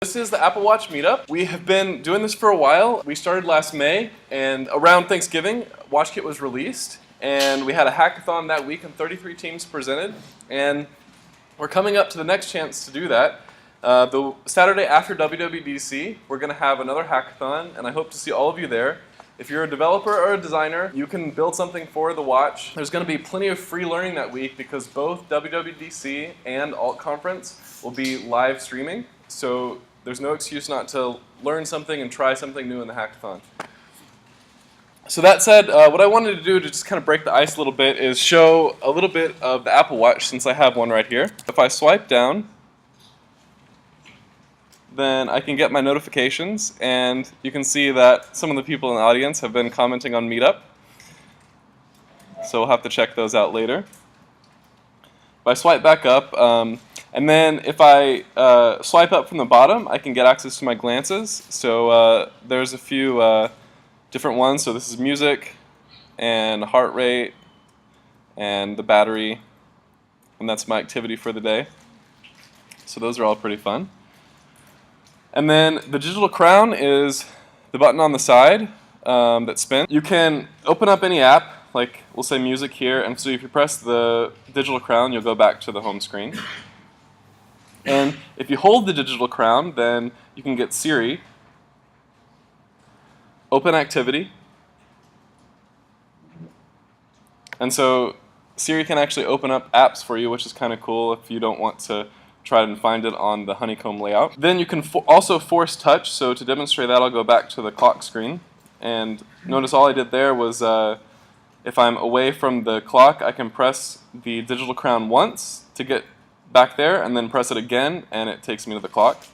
This is the Apple Watch meetup. We have been doing this for a while. We started last May, and around Thanksgiving, WatchKit was released, and we had a hackathon that week, and 33 teams presented, and we're coming up to the next chance to do that. The Saturday after WWDC, we're going to have another hackathon, and I hope to see all of you there. If you're a developer or a designer, you can build something for the watch. There's going to be plenty of free learning that week because both WWDC and Alt Conference will be live streaming. So there's no excuse not to learn something and try something new in the hackathon. So that said, what I wanted to do to just kind of break the ice a little bit is show a little bit of the Apple Watch since I have one right here. If I swipe down, then I can get my notifications, and you can see that some of the people in the audience have been commenting on Meetup. So we'll have to check those out later. If I swipe back up, and then if I swipe up from the bottom, I can get access to my glances. So there's a few different ones. So this is music, and heart rate, and the battery, and that's my activity for the day. So those are all pretty fun. And then the digital crown is the button on the side that spins. You can open up any app, like we'll say music here, and so if you press the digital crown, you'll go back to the home screen. And if you hold the digital crown, then you can get Siri, open activity, and so Siri can actually open up apps for you, which is kind of cool if you don't want to try and find it on the honeycomb layout. Then you can also force touch, so to demonstrate that I'll go back to the clock screen, and notice all I did there was if I'm away from the clock, I can press the digital crown once to get back there, and then press it again, and it takes me to the clock.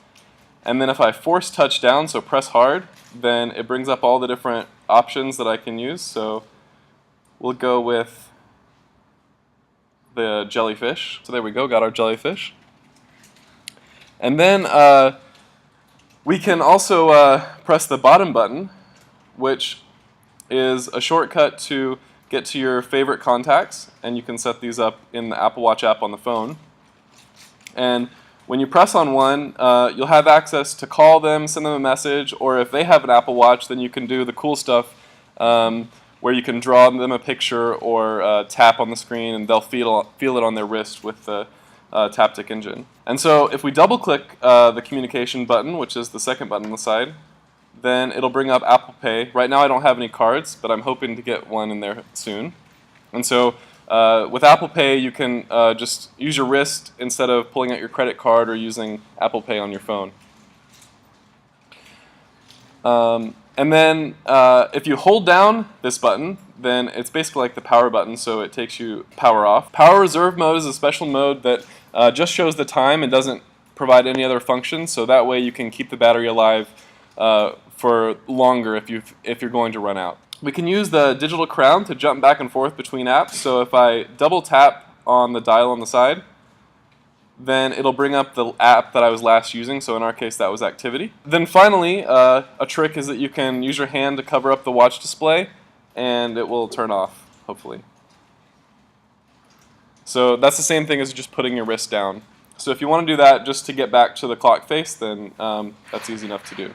And then if I force touch down, so press hard, then it brings up all the different options that I can use. So we'll go with the jellyfish. So there we go, got our jellyfish. And then we can also press the bottom button, which is a shortcut to get to your favorite contacts, and you can set these up in the Apple Watch app on the phone. And when you press on one, you'll have access to call them, send them a message, or if they have an Apple Watch, then you can do the cool stuff where you can draw them a picture or tap on the screen, and they'll feel it on their wrist with the Taptic engine. And so if we double click the communication button, which is the second button on the side, then it'll bring up Apple Pay. Right now I don't have any cards, but I'm hoping to get one in there soon. And so with Apple Pay you can just use your wrist instead of pulling out your credit card or using Apple Pay on your phone. And then if you hold down this button, then it's basically like the power button, so it takes you power off. Power reserve mode is a special mode that just shows the time and doesn't provide any other functions, so that way you can keep the battery alive for longer if you're going to run out. We can use the digital crown to jump back and forth between apps, so if I double tap on the dial on the side, then it'll bring up the app that I was last using, so in our case that was activity. Then finally, a trick is that you can use your hand to cover up the watch display, and it will turn off, hopefully. So that's the same thing as just putting your wrist down. So if you want to do that just to get back to the clock face, then that's easy enough to do.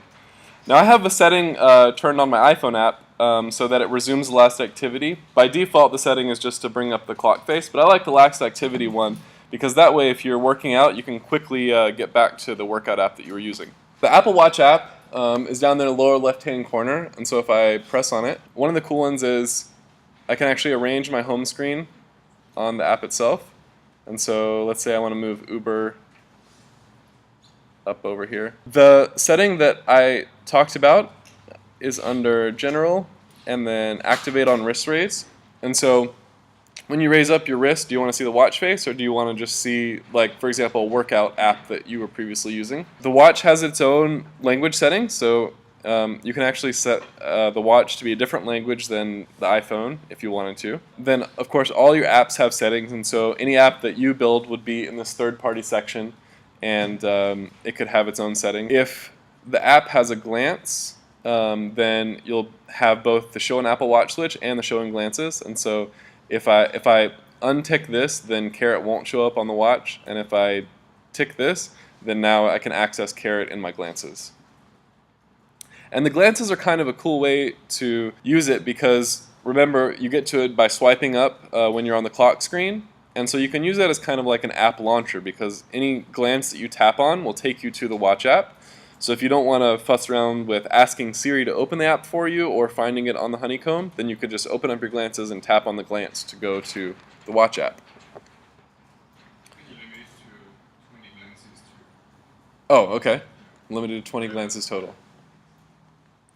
Now I have a setting turned on my iPhone app so that it resumes the last activity. By default the setting is just to bring up the clock face, but I like the last activity one because that way if you're working out you can quickly get back to the workout app that you were using. The Apple Watch app is down there in the lower left hand corner, and so if I press on it, one of the cool ones is I can actually arrange my home screen on the app itself. And so let's say I want to move Uber up over here. The setting that I talked about is under General and then Activate on Wrist Raise. And so when you raise up your wrist, do you want to see the watch face, or do you want to just see, like, for example, a workout app that you were previously using? The watch has its own language setting, so you can actually set the watch to be a different language than the iPhone if you wanted to. Then, of course, all your apps have settings, and so any app that you build would be in this third-party section, and it could have its own setting. If the app has a glance, then you'll have both the Show an Apple Watch switch and the Showing Glances, and so if I untick this, then Carrot won't show up on the watch, and if I tick this, then now I can access Caret in my glances. And the glances are kind of a cool way to use it because, remember, you get to it by swiping up when you're on the clock screen. And so you can use that as kind of like an app launcher because any glance that you tap on will take you to the Watch app. So if you don't want to fuss around with asking Siri to open the app for you or finding it on the honeycomb, then you could just open up your glances and tap on the glance to go to the Watch app. Oh, okay. Limited to 20 glances total.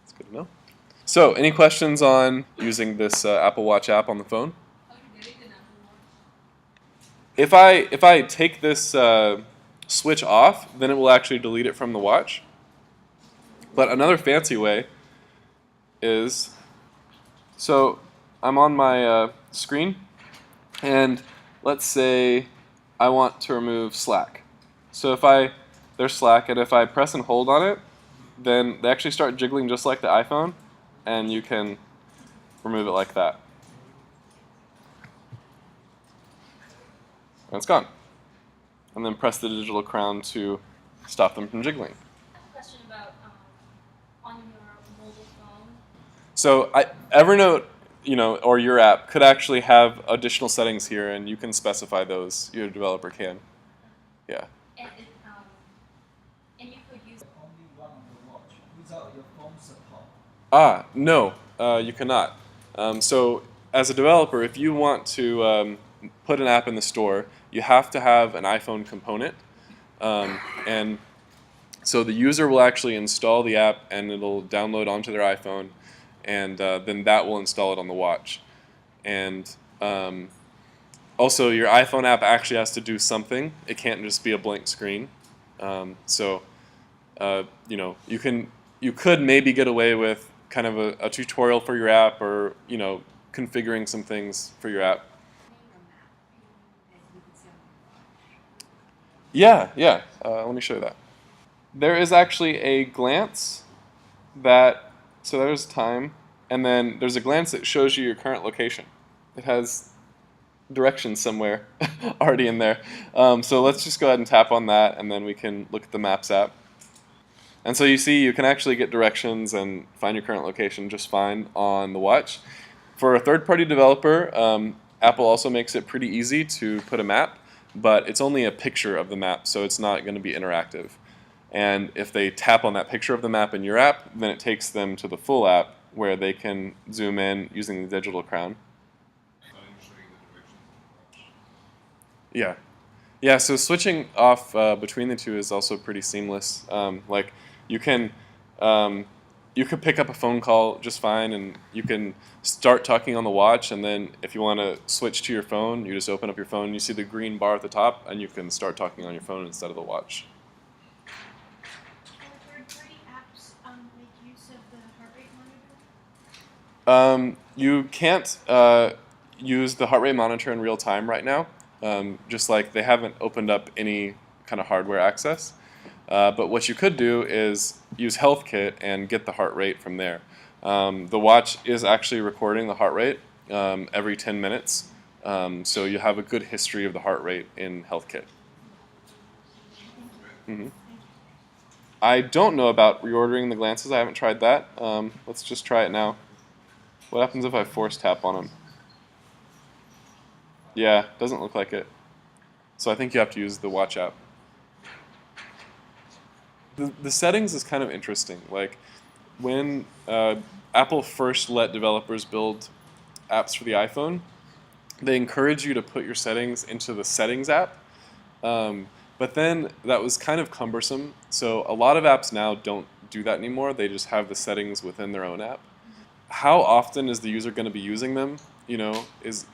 That's good to know. So, any questions on using this Apple Watch app on the phone? If I take this switch off, then it will actually delete it from the watch. But another fancy way is, so I'm on my screen, and let's say I want to remove Slack. So there's Slack, and if I press and hold on it, then they actually start jiggling just like the iPhone, and you can remove it like that. And it's gone. And then press the digital crown to stop them from jiggling. I have a question about on your mobile phone. So Evernote, or your app could actually have additional settings here, and you can specify those. Your developer can. Yeah. And you could use only run on the watch without your phone support. No, you cannot. So as a developer, if you want to put an app in the store, you have to have an iPhone component. And so the user will actually install the app and it'll download onto their iPhone, and then that will install it on the watch. And also your iPhone app actually has to do something. It can't just be a blank screen. You could maybe get away with kind of a tutorial for your app, or configuring some things for your app. Yeah. Let me show you that. There is actually a glance so there's time, and then there's a glance that shows you your current location. It has directions somewhere already in there. So let's just go ahead and tap on that, and then we can look at the Maps app. And so you see you can actually get directions and find your current location just fine on the watch. For a third-party developer, Apple also makes it pretty easy to put a map, but it's only a picture of the map, so it's not going to be interactive. And if they tap on that picture of the map in your app, then it takes them to the full app where they can zoom in using the digital crown. Yeah, so switching off between the two is also pretty seamless. Like you could pick up a phone call just fine, and you can start talking on the watch, and then if you want to switch to your phone, you just open up your phone, you see the green bar at the top, and you can start talking on your phone instead of the watch. Can third-party apps make use of the heart rate monitor? You can't use the heart rate monitor in real time right now, just like they haven't opened up any kind of hardware access. But what you could do is use HealthKit and get the heart rate from there. The watch is actually recording the heart rate every 10 minutes, so you have a good history of the heart rate in HealthKit. Mm-hmm. I don't know about reordering the glances. I haven't tried that. Let's just try it now. What happens if I force tap on them? Yeah, doesn't look like it. So I think you have to use the watch app. The settings is kind of interesting. Like when Apple first let developers build apps for the iPhone, they encourage you to put your settings into the Settings app. But then that was kind of cumbersome. So a lot of apps now don't do that anymore. They just have the settings within their own app. How often is the user going to be using them? Is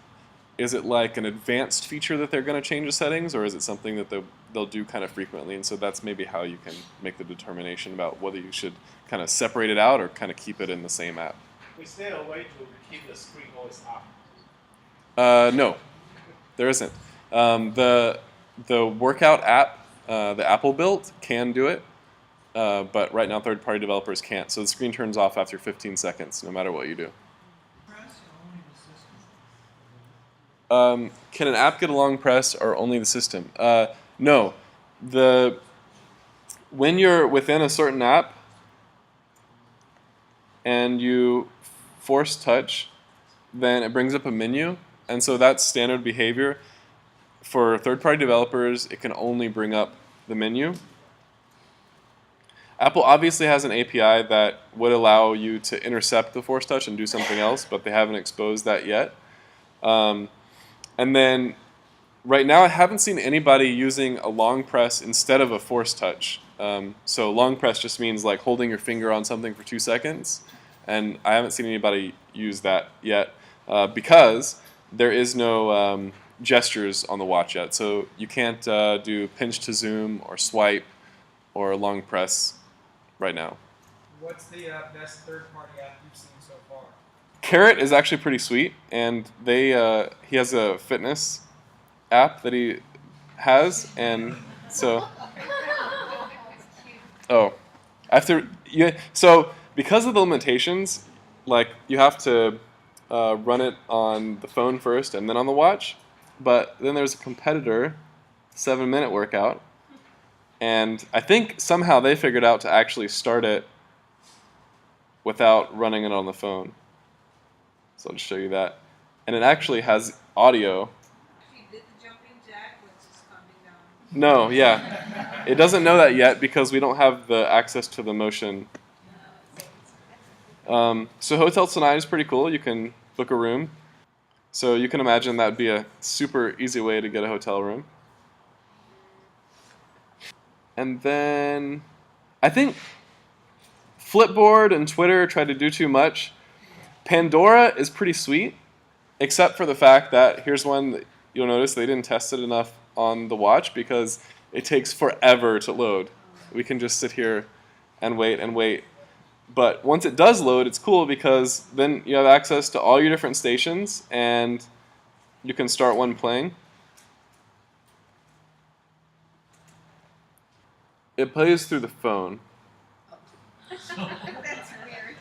it like an advanced feature that they're going to change the settings, or is it something that they'll do kind of frequently? And so that's maybe how you can make the determination about whether you should kind of separate it out or kind of keep it in the same app. Is there a way to keep the screen always up? No, there isn't. The workout app, the Apple built, can do it, but right now third-party developers can't. So the screen turns off after 15 seconds, no matter what you do. Can an app get a long press or only the system? No. when you're within a certain app and you force touch, then it brings up a menu, and so that's standard behavior. For third-party developers, it can only bring up the menu. Apple obviously has an API that would allow you to intercept the force touch and do something else, but they haven't exposed that yet. And then right now I haven't seen anybody using a long press instead of a force touch. So long press just means like holding your finger on something for 2 seconds, and I haven't seen anybody use that yet because there is no gestures on the watch yet. So you can't do pinch to zoom or swipe or long press right now. What's the best third-party app you've seen so far? Carrot is actually pretty sweet, and he has a fitness app that he has, and so so because of the limitations, like you have to run it on the phone first and then on the watch, but then there's a competitor 7-minute workout, and I think somehow they figured out to actually start it without running it on the phone. So I'll just show you that. And it actually has audio. Did the jumping jack was just coming down? No, yeah. It doesn't know that yet because we don't have the access to the motion. So Hotel Tonight is pretty cool. You can book a room. So you can imagine that would be a super easy way to get a hotel room. And then I think Flipboard and Twitter tried to do too much. Pandora is pretty sweet, except for the fact that here's one that you'll notice they didn't test it enough on the watch because it takes forever to load. We can just sit here and wait and wait. But once it does load, it's cool because then you have access to all your different stations and you can start one playing. It plays through the phone. That's weird.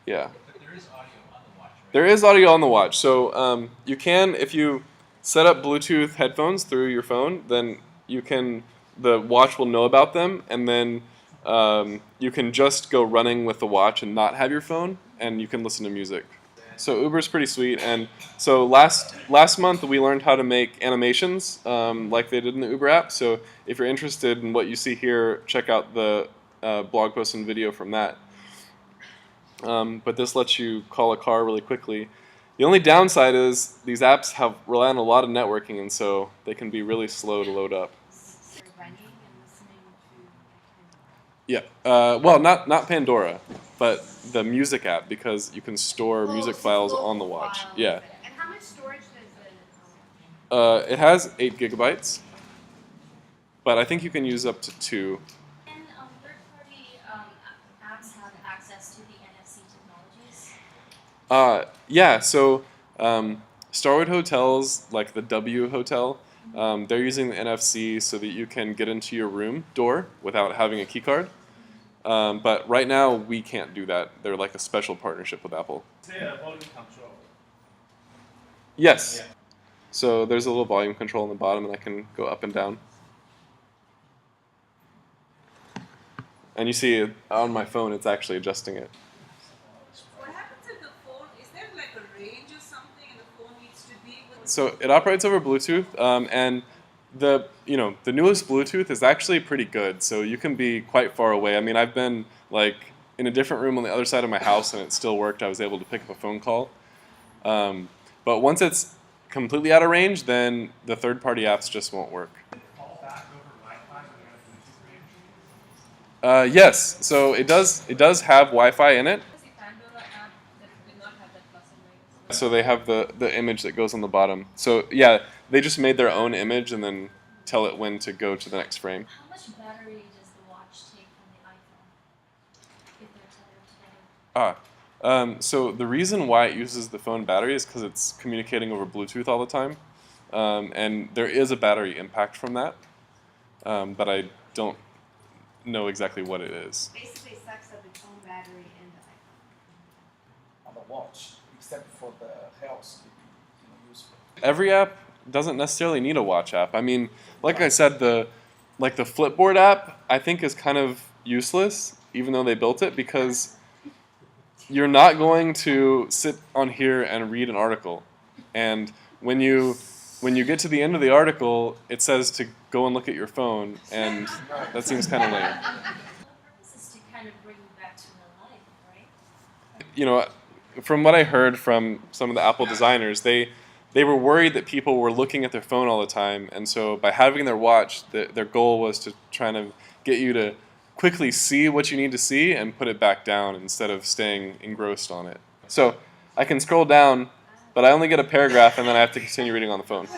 Yeah. But there is audio on the watch, right? There is audio on the watch. So you can, if you set up Bluetooth headphones through your phone, then the watch will know about them, and then you can just go running with the watch and not have your phone, and you can listen to music. So Uber's pretty sweet, and so last month we learned how to make animations like they did in the Uber app. So if you're interested in what you see here, check out the blog post and video from that. But this lets you call a car really quickly. The only downside is these apps rely on a lot of networking, and so they can be really slow to load up. Running and listening to. Yeah. Well, not Pandora, but the music app, because you can store music files on the watch. Yeah. And how much storage does it? It has 8 gigabytes, but I think you can use up to 2. And third-party apps have access to the NFC technologies. Yeah. So Starwood hotels, like the W Hotel, they're using the NFC so that you can get into your room door without having a key card. But right now we can't do that. They're like a special partnership with Apple. Is there a volume control? Yes. Yeah. So there's a little volume control on the bottom, and I can go up and down. And you see on my phone, it's actually adjusting it. What happens if the phone, is there like a range or something and the phone needs to be with? So it operates over Bluetooth, and the newest Bluetooth is actually pretty good. So you can be quite far away. I mean, I've been like in a different room on the other side of my house, and it still worked. I was able to pick up a phone call. But once it's completely out of range, then the third-party apps just won't work. Call back over Wi-Fi when you have Bluetooth range? Yes, so it does have Wi-Fi in it. The Pandora app that did not have that plus and minus. So they have the image that goes on the bottom. So yeah, they just made their own image and then tell it when to go to the next frame. How much battery does the watch take from the iPhone if they're tethered together? So the reason why it uses the phone battery is because it's communicating over Bluetooth all the time, and there is a battery impact from that, but I don't know exactly what it is. Basically sucks up its own battery in the iPhone. On the watch, except for the health, useful. Every app doesn't necessarily need a watch app. I mean, like I said, the like the Flipboard app, I think is kind of useless, even though they built it, because you're not going to sit on here and read an article. And when you get to the end of the article, it says to go and look at your phone, and that seems kind of lame. The purpose is to kind of bring you back to real life, right? You know, from what I heard from some of the Apple designers, they were worried that people were looking at their phone all the time, and so by having their watch, their goal was to try to get you to quickly see what you need to see and put it back down instead of staying engrossed on it. So I can scroll down, but I only get a paragraph and then I have to continue reading on the phone.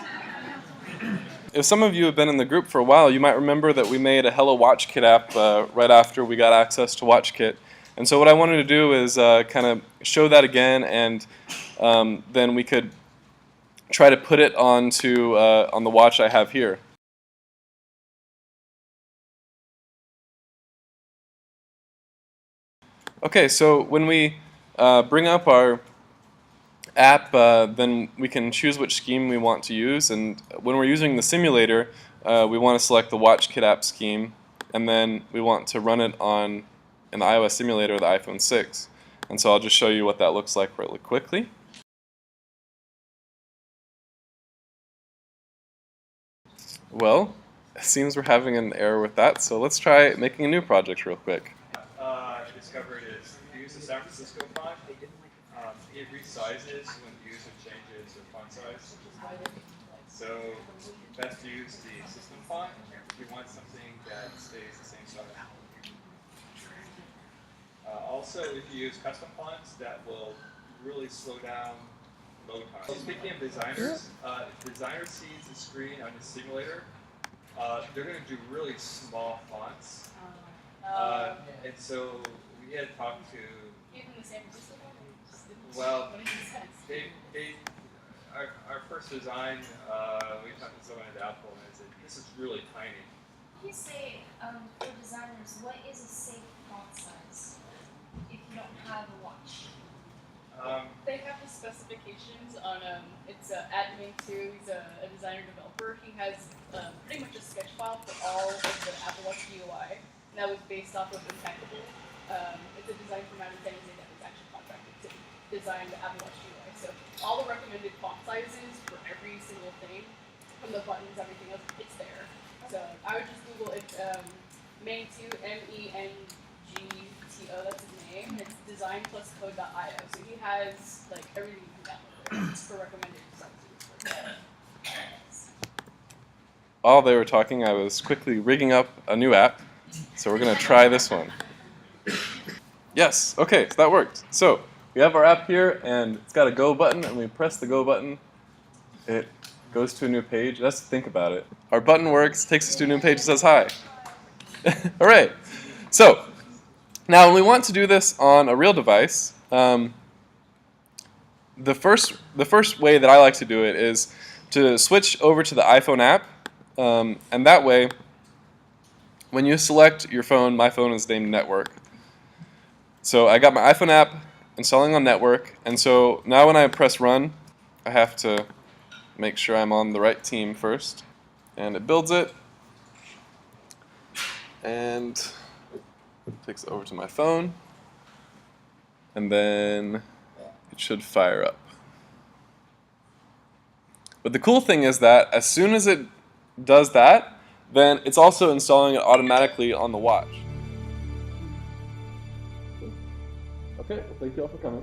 If some of you have been in the group for a while, you might remember that we made a Hello WatchKit app right after we got access to WatchKit. And so what I wanted to do is kind of show that again, and then we could try to put it onto on the watch I have here. Okay, so when we bring up our app, then we can choose which scheme we want to use, and when we're using the simulator, we want to select the WatchKit app scheme, and then we want to run it on an iOS simulator of the iPhone 6. And so I'll just show you what that looks like really quickly. Well, it seems we're having an error with that, so let's try making a new project real quick. Discovered is to use the San Francisco font. It resizes when the user changes the font size. So best to use the system font if you want something that stays the same size. Also, if you use custom fonts, that will really slow down load time. Speaking of designers, if designers sees the screen on the simulator, they're going to do really small fonts. And so we had talked to, well, our first design, we talked to someone at Apple and they said, this is really tiny. You say, for designers, what is a safe font size if you don't have a watch? They have the specifications on, it's admin2, he's a designer developer. He has pretty much a sketch file for all of the Apple Watch UI, and that was based off of Impeccable. It's a design from out of Tennessee that was actually contracted to design the Apple Watch UI. So all the recommended font sizes for every single thing, from the buttons, everything else, it's there. So I would just Google it, Meng2, MENGTO, that's his name. It's design+code.io. So he has like everything you can download for recommended sizes. While they were talking, I was quickly rigging up a new app, so we're going to try this one. Yes, okay, so that worked. So we have our app here, and it's got a go button, and we press the go button. It goes to a new page. Let's think about it. Our button works, takes us to a new page, and says hi. All right. So now when we want to do this on a real device, the first way that I like to do it is to switch over to the iPhone app, and that way, when you select your phone, my phone is named Network. So I got my iPhone app installing on Network, and so now when I press run, I have to make sure I'm on the right team first, and it builds it, and takes it over to my phone, and then it should fire up. But the cool thing is that as soon as it does that, then it's also installing it automatically on the watch. Okay, well, thank you all for coming.